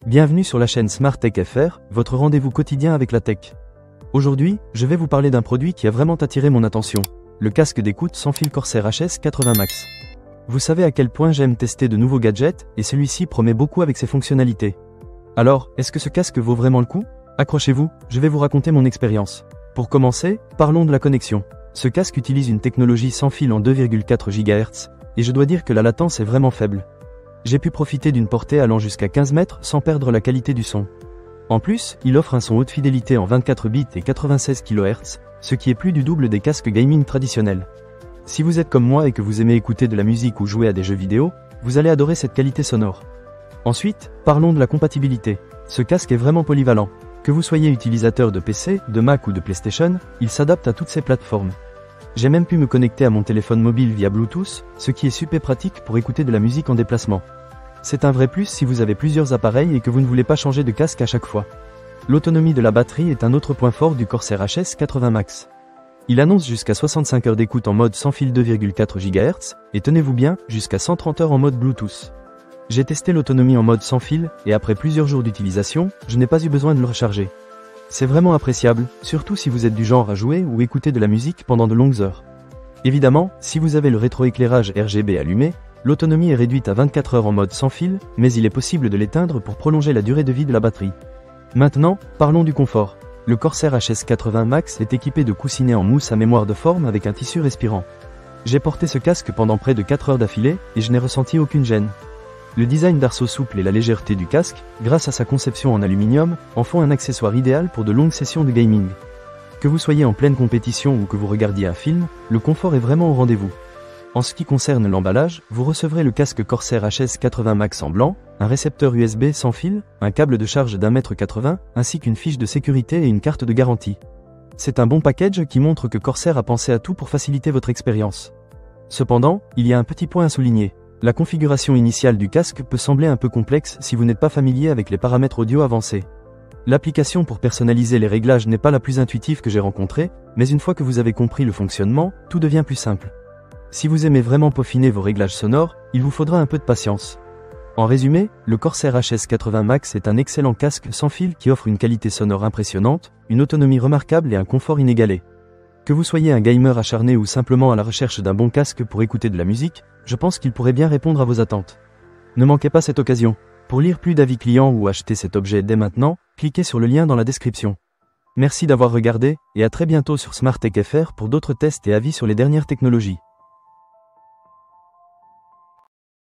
Bienvenue sur la chaîne Smart Tech FR, votre rendez-vous quotidien avec la tech. Aujourd'hui, je vais vous parler d'un produit qui a vraiment attiré mon attention, le casque d'écoute sans fil Corsair HS80 Max. Vous savez à quel point j'aime tester de nouveaux gadgets, et celui-ci promet beaucoup avec ses fonctionnalités. Alors, est-ce que ce casque vaut vraiment le coup? Accrochez-vous, je vais vous raconter mon expérience. Pour commencer, parlons de la connexion. Ce casque utilise une technologie sans fil en 2,4 GHz, et je dois dire que la latence est vraiment faible. J'ai pu profiter d'une portée allant jusqu'à 15 mètres sans perdre la qualité du son. En plus, il offre un son haute fidélité en 24 bits et 96 kHz, ce qui est plus du double des casques gaming traditionnels. Si vous êtes comme moi et que vous aimez écouter de la musique ou jouer à des jeux vidéo, vous allez adorer cette qualité sonore. Ensuite, parlons de la compatibilité. Ce casque est vraiment polyvalent. Que vous soyez utilisateur de PC, de Mac ou de PlayStation, il s'adapte à toutes ces plateformes. J'ai même pu me connecter à mon téléphone mobile via Bluetooth, ce qui est super pratique pour écouter de la musique en déplacement. C'est un vrai plus si vous avez plusieurs appareils et que vous ne voulez pas changer de casque à chaque fois. L'autonomie de la batterie est un autre point fort du Corsair HS80 Max. Il annonce jusqu'à 65 heures d'écoute en mode sans fil 2,4 GHz, et tenez-vous bien, jusqu'à 130 heures en mode Bluetooth. J'ai testé l'autonomie en mode sans fil, et après plusieurs jours d'utilisation, je n'ai pas eu besoin de le recharger. C'est vraiment appréciable, surtout si vous êtes du genre à jouer ou écouter de la musique pendant de longues heures. Évidemment, si vous avez le rétroéclairage RGB allumé, l'autonomie est réduite à 24 heures en mode sans fil, mais il est possible de l'éteindre pour prolonger la durée de vie de la batterie. Maintenant, parlons du confort. Le Corsair HS80 Max est équipé de coussinets en mousse à mémoire de forme avec un tissu respirant. J'ai porté ce casque pendant près de 4 heures d'affilée, et je n'ai ressenti aucune gêne. Le design d'arceau souple et la légèreté du casque, grâce à sa conception en aluminium, en font un accessoire idéal pour de longues sessions de gaming. Que vous soyez en pleine compétition ou que vous regardiez un film, le confort est vraiment au rendez-vous. En ce qui concerne l'emballage, vous recevrez le casque Corsair HS80 Max en blanc, un récepteur USB sans fil, un câble de charge d'1,80 m, ainsi qu'une fiche de sécurité et une carte de garantie. C'est un bon package qui montre que Corsair a pensé à tout pour faciliter votre expérience. Cependant, il y a un petit point à souligner. La configuration initiale du casque peut sembler un peu complexe si vous n'êtes pas familier avec les paramètres audio avancés. L'application pour personnaliser les réglages n'est pas la plus intuitive que j'ai rencontrée, mais une fois que vous avez compris le fonctionnement, tout devient plus simple. Si vous aimez vraiment peaufiner vos réglages sonores, il vous faudra un peu de patience. En résumé, le Corsair HS80 Max est un excellent casque sans fil qui offre une qualité sonore impressionnante, une autonomie remarquable et un confort inégalé. Que vous soyez un gamer acharné ou simplement à la recherche d'un bon casque pour écouter de la musique, je pense qu'il pourrait bien répondre à vos attentes. Ne manquez pas cette occasion. Pour lire plus d'avis clients ou acheter cet objet dès maintenant, cliquez sur le lien dans la description. Merci d'avoir regardé, et à très bientôt sur Smart Tech FR pour d'autres tests et avis sur les dernières technologies.